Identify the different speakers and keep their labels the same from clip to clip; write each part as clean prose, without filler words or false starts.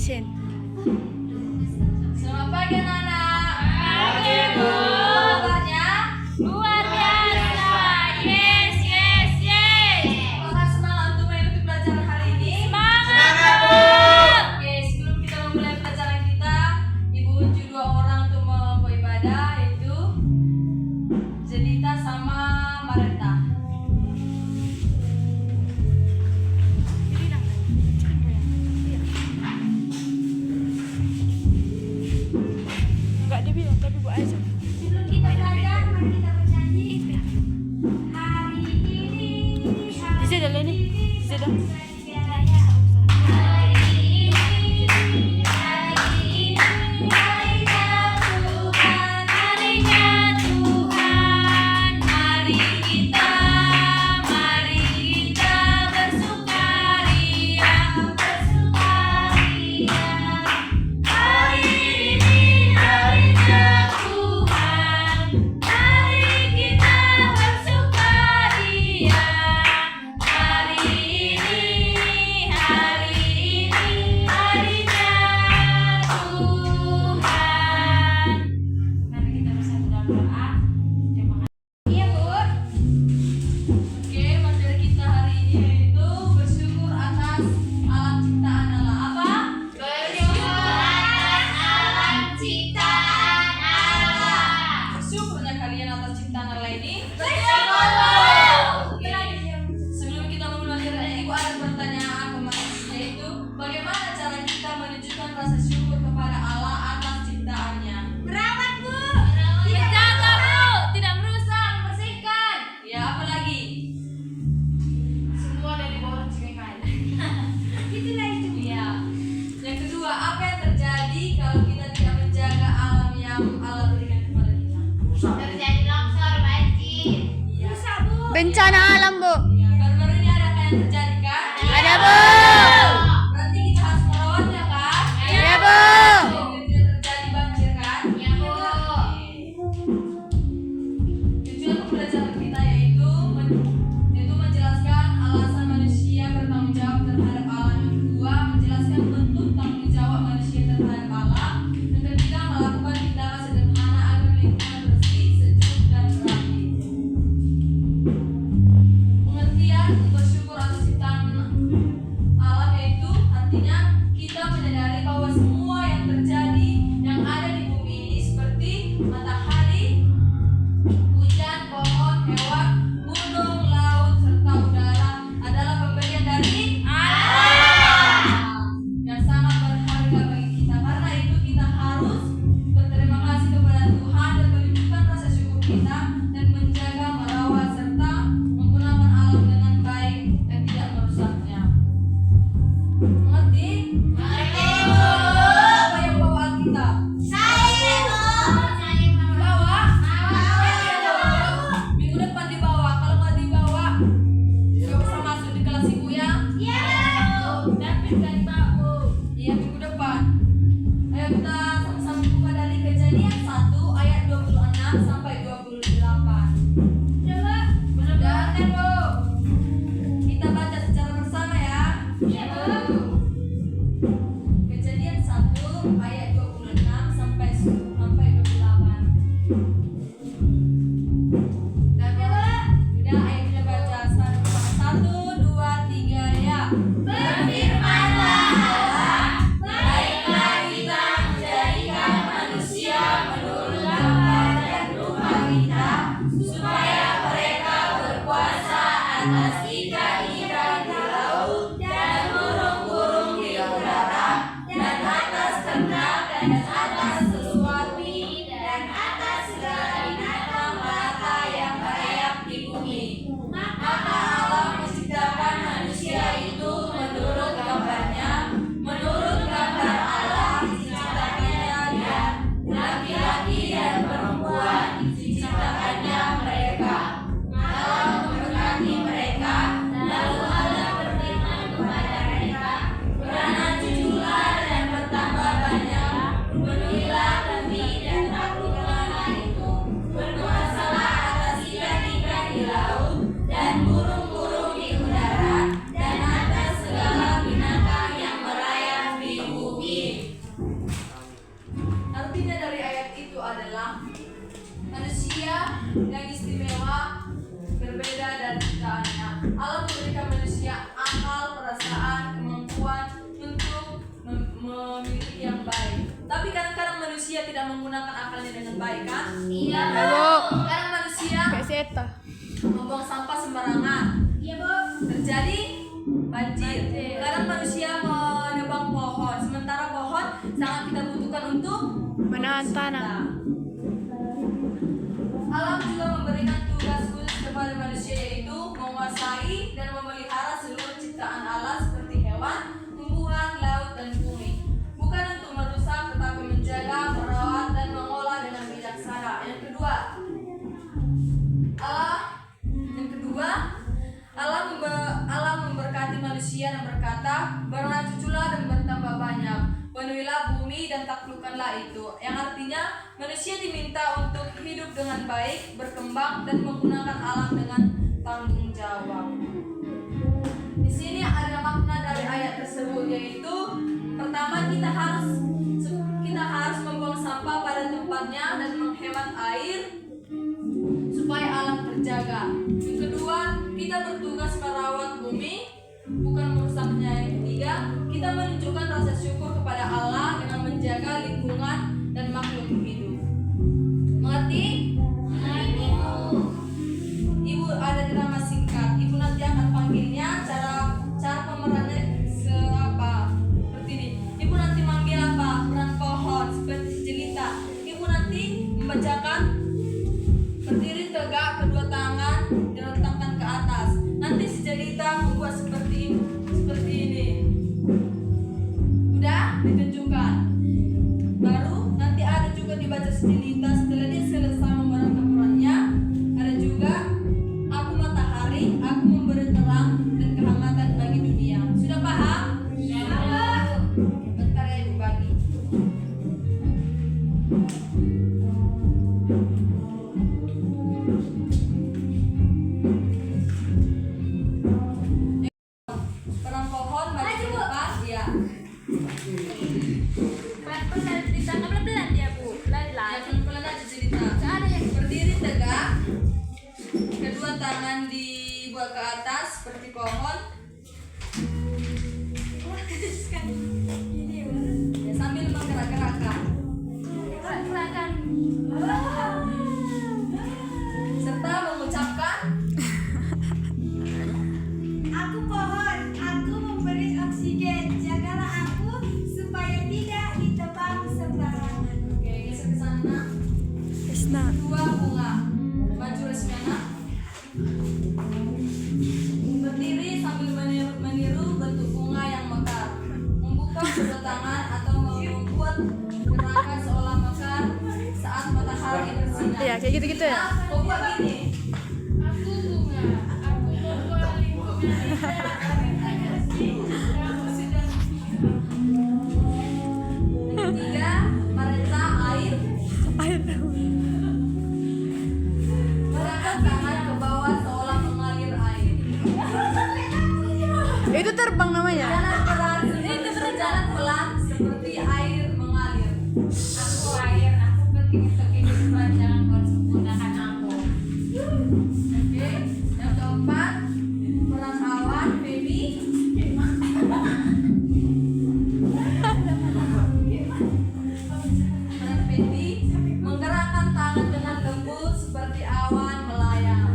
Speaker 1: Action.
Speaker 2: Selamat pagi anak-anak.
Speaker 3: Pagi, Bu.
Speaker 2: Kabarnya
Speaker 3: Luar biasa. Yes, yes, yes.
Speaker 2: apakah semangat untuk mengikuti pelajaran hari ini?
Speaker 3: Semangat, Bu.
Speaker 2: Oke, sebelum kita memulai pelajaran kita, Ibu uji dua orang untuk membawa ibadah, yaitu Jelita sama Marenta.
Speaker 1: Enggak dibilang tapi buat aja.
Speaker 2: Sebelum kita belajar, mari kita bernyanyi. Hari ini,
Speaker 1: Di sini dah ni. Di sini dah.
Speaker 2: Iya, Bu. Oke, materi kita hari ini yaitu bersyukur atas alam ciptaan Allah. Apa? Bersyukurnya kalian atas ciptaan Allah ini. Oke. Sebelum kita memulai pelajaran, Ibu ada pertanyaan yaitu bagaimana cara kita menunjukkan rasa syukur kepada Allah atas ciptaannya?
Speaker 3: Merawat, Bu. Menjaga, Bu. Tidak merusak, membersihkan.
Speaker 2: Ya, apa lagi?
Speaker 3: Semua dari bawah cekai.
Speaker 2: Itulah itu. Iya. Yang kedua, apa yang terjadi kalau kita tidak menjaga alam yang Allah berikan kepada kita?
Speaker 3: Terjadi longsor, banjir.
Speaker 2: Iya.
Speaker 1: Bencana alam, Bu.
Speaker 2: Iya. Baru-baru ini ada apa yang terjadi kan?
Speaker 1: Ada, Bu.
Speaker 2: Berarti kita harus merawatnya kan?
Speaker 1: Iya, Bu.
Speaker 2: Biar tidak terjadi banjir kan?
Speaker 3: Iya, Bu.
Speaker 2: Tujuan pembelajaran kita yaitu menjelaskan alasan manusia bertanggung jawab terhadap alam. Yang kedua, menjelaskan bentuk tanggung jawab manusia terhadap alam. Yang ketiga, melakukan tindakan sederhana agar lingkungan bersih, sejuk, dan rapi. Pengertian bersyukur atas ciptaan alam yaitu artinya kita menyadari bahwa semua yang terjadi yang ada di bumi ini seperti matahari, hujan, pohon, hewan, gunung, laut, serta udara adalah pemberian dari Allah yang sangat berharga bagi kita. Karena itu kita harus berterima kasih kepada Tuhan dan menunjukkan rasa syukur kita dan menjaga, merawat, serta menggunakan alam dengan baik dan tidak merusaknya. Mengerti? Siapa yang bawa Alkitab? Bawa? Minggu depan dibawa. Kalau nggak dibawa, nggak bisa masuk di kelas ibu ya. Iya, minggu depan. Ayo kita sama-sama buka dari Kejadian 1 ayat 26 sampai 28. Coba, benar kan, Bu? Kita baca secara bersama ya. Iya, Bu. manusia tidak menggunakan akalnya dengan baik kan?
Speaker 3: Iya,
Speaker 1: Ya, Bu.
Speaker 2: Sekarang manusia
Speaker 1: Kayak seta.
Speaker 2: membuang sampah sembarangan.
Speaker 3: Iya, Bu.
Speaker 2: Terjadi banjir. Sekarang manusia menebang pohon, sementara pohon sangat kita butuhkan untuk
Speaker 1: Menahan tanah.
Speaker 2: Alam juga memberikan tugas khusus kepada manusia, yaitu menguasai dan memelihara seluruh ciptaan Allah seperti hewan, tumbuhan, laut, dan bumi. Bukan untuk merusak, tetapi menjaga, merawat, dan mengolah dengan bijaksana. Yang kedua, Allah memberkati manusia dan berkata, "Berlanjutlah dan bertambah banyak, penuhilah bumi dan taklukkanlah itu." Yang artinya manusia diminta untuk hidup dengan baik, berkembang, dan menggunakan alam dengan tanggung jawab. Di sini ada makna dari ayat tersebut, yaitu pertama, kita harus membuang sampah pada tempatnya dan menghemat air supaya alam terjaga. Yang kedua, kita bertugas merawat bumi, bukan merusaknya. Yang ketiga, kita menunjukkan rasa syukur kepada Allah dengan menjaga lingkungan dan makhluk hidup. Mengerti? Ibu ada drama singkat. Ibu nanti akan panggilnya. Cara pemerannya seperti ini. Ibu nanti manggil apa? Peran pohon seperti si jelita. Ibu nanti membacakan, berdiri tegak, kedua tangan direntangkan ke atas. Nanti si jelita membuat seperti ini. Udah ditunjukkan. Baru nanti ada juga dibaca si jelita. Setelah dia selesai memerankan perannya, ada juga, "Aku matahari, aku memberi terang dan kehangatan bagi dunia." Sudah paham? Ya. Bentar ya Ibu bagi. Peran pohon bagi depan, ya.
Speaker 3: Pelan-pelan cerita, nggak pelan-pelan dia, Bu.
Speaker 2: Ya,
Speaker 3: Pelan-pelan.
Speaker 2: pelan-pelan aja cerita.
Speaker 3: Ada yang
Speaker 2: Berdiri tegak, kedua tangan dibuat ke atas seperti pohon. Ya, sambil menggerak-gerakkan
Speaker 3: gerak-gerakan.
Speaker 2: serta mengucapkan,
Speaker 4: Aku pohon, aku memberi oksigen. Jagalah aku supaya tidak ditebang sembarangan.
Speaker 2: oke, geser ke sana.
Speaker 1: Isna.
Speaker 2: Dua bunga, maju Resmiana. Berdiri sambil meniru bentuk bunga yang mekar. Membuka kedua tangan atau membuat gerakan seolah mekar saat matahari bersinar.
Speaker 1: Iya, kayak gitu-gitu ya.
Speaker 2: Kau buat gini.
Speaker 3: Aku bunga, aku membuat lingkungan
Speaker 2: Yang ketiga, Marisa air. Mengangkat tangan ke bawah seolah mengalir air.
Speaker 1: Itu terbang namanya.
Speaker 2: Berjalan pelan seperti air mengalir.
Speaker 3: Aku air, aku penting untuk kehidupan, jangan kau sempurnakan aku.
Speaker 2: Oke, yang keempat, peran awan, baby. Peran baby menggerakkan tangan dengan lembut seperti awan melayang.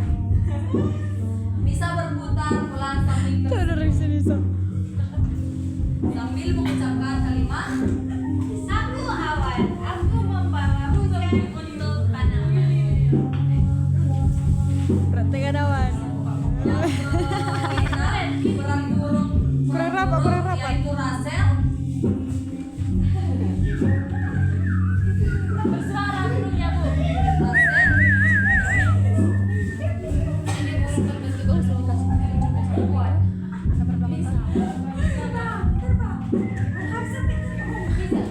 Speaker 2: Bisa berputar pelan sambil mengucapkan kalimat.
Speaker 4: Aku awan, aku membawa hujan untuk tanaman.
Speaker 1: Perhatikan awan.
Speaker 2: Peran burung
Speaker 1: Kurang rapat.
Speaker 2: yaitu Rasel.
Speaker 3: Bersuara burungnya, Bu.
Speaker 2: Rasel
Speaker 3: Ini bentuk usul dikasih buat.
Speaker 4: Terbang, harus sampai terbang.
Speaker 3: Bisa.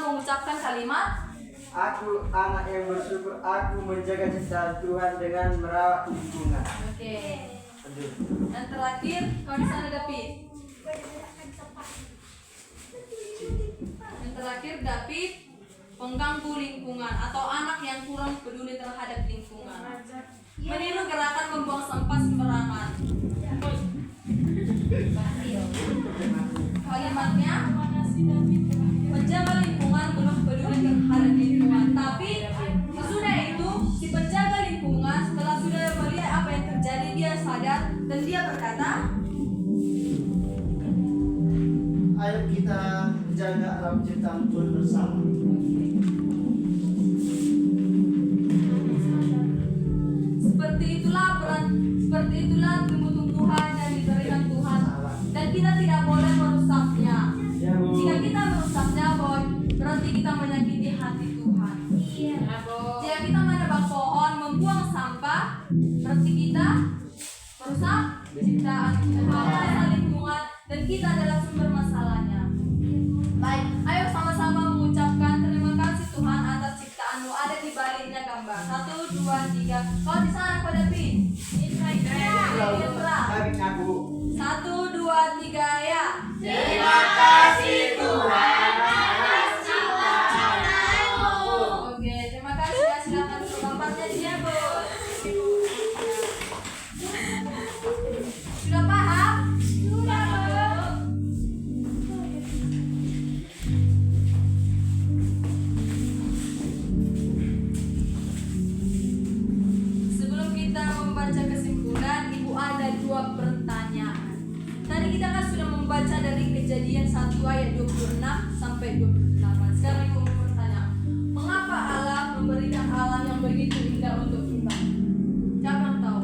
Speaker 2: mengucapkan kalimat
Speaker 5: Aku anak yang bersyukur, aku menjaga ciptaan Tuhan dengan merawat lingkungan.
Speaker 2: Oke.
Speaker 5: Aduh.
Speaker 2: Dan terakhir, kau di sana David. Yang terakhir David, pengganggu lingkungan atau anak yang kurang peduli terhadap lingkungan. Meniru gerakan membuang sampah sembarangan. Kalimatnya, penjaga lingkungan belum peduli terhadap lingkungan. Tapi sesudah itu, si penjaga lingkungan setelah sudah melihat apa yang terjadi, dia sadar dan dia berkata,
Speaker 5: Ayo kita jaga alam ciptaan Tuhan bersama.
Speaker 2: seperti itulah tumbuh-tumbuhan yang diberikan Tuhan, dan kita tidak boleh merusaknya.
Speaker 5: Ya, Bu.
Speaker 2: Jika kita merusaknya, boy, berarti kita menyakiti hati Tuhan. Jika kita menebang pohon, membuang sampah, berarti kita merusak ciptaan Tuhan, lingkungan, dan kita adalah sumber masalahnya. Baik, ayo sama-sama mengucapkan terima kasih Tuhan atas ciptaanmu. Ada di baliknya gambar. 1, 2, 3. Kau di sana pada pin.
Speaker 5: Bagi aku.
Speaker 2: 1, 2, 3 ya.
Speaker 5: Terima kasih Tuhan.
Speaker 2: Oke, terima kasih ya. Silakan untuk bapaknya dia, Bu. Sudah paham? Sudah, Bu. Sebelum kita membaca kesimpulan, Ibu ada 2 pertanyaan. Tadi kita kan sudah membaca dari Kejadian 1 ayat 26 sampai 28. Sekarang Ibu mau bertanya, mengapa Allah memberikan alam yang begitu indah untuk kita? Siapa yang tahu?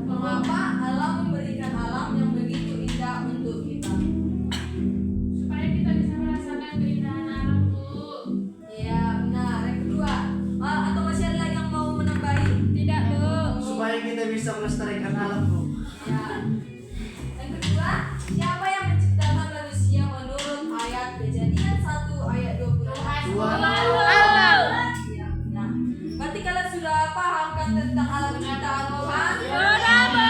Speaker 2: Mengapa Allah memberikan alam yang begitu indah untuk kita?
Speaker 3: Supaya kita bisa merasakan keindahan alam, Bu.
Speaker 2: Iya, benar. Yang kedua, atau masih ada lagi yang mau menambahi?
Speaker 3: Tidak, Bu.
Speaker 5: Supaya kita bisa melestarikan alam, Bu.
Speaker 2: Ya. Yang kedua, siapa yang menciptakan manusia menurut ayat Kejadian 1 ayat 20?
Speaker 5: Tuhan.
Speaker 2: Ya, benar. Berarti kalian sudah paham kan tentang alam ciptaan Tuhan?
Speaker 3: Sudah, Bu.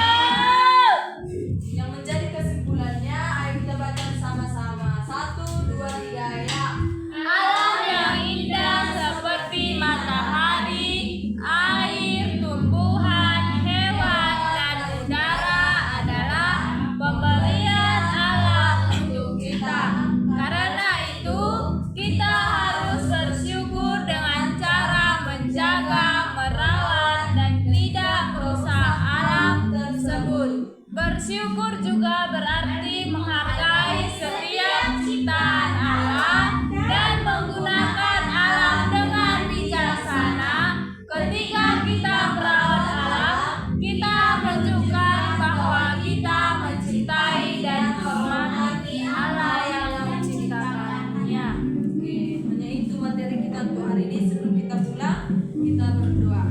Speaker 2: Yang menjadi kesimpulannya, ayo kita baca sama-sama. 1, 2, 3 ya.
Speaker 3: Alam yang indah seperti matahari, air, tumbuhan, hewan, dan udara adalah pemberian Allah untuk kita. Karena itu, kita harus bersyukur dengan cara menjaga, merawat, dan tidak merusak alam tersebut. Bersyukur juga berarti menghargai setiap ciptaan Allah dan menggunakan alam dengan bijaksana. Ketika kita merawat alam, kita menunjukkan bahwa kita mencintai dan menghormati Allah yang menciptakannya.
Speaker 2: Oke, hanya itu materi kita untuk hari ini. Sebelum kita pulang, kita berdoa.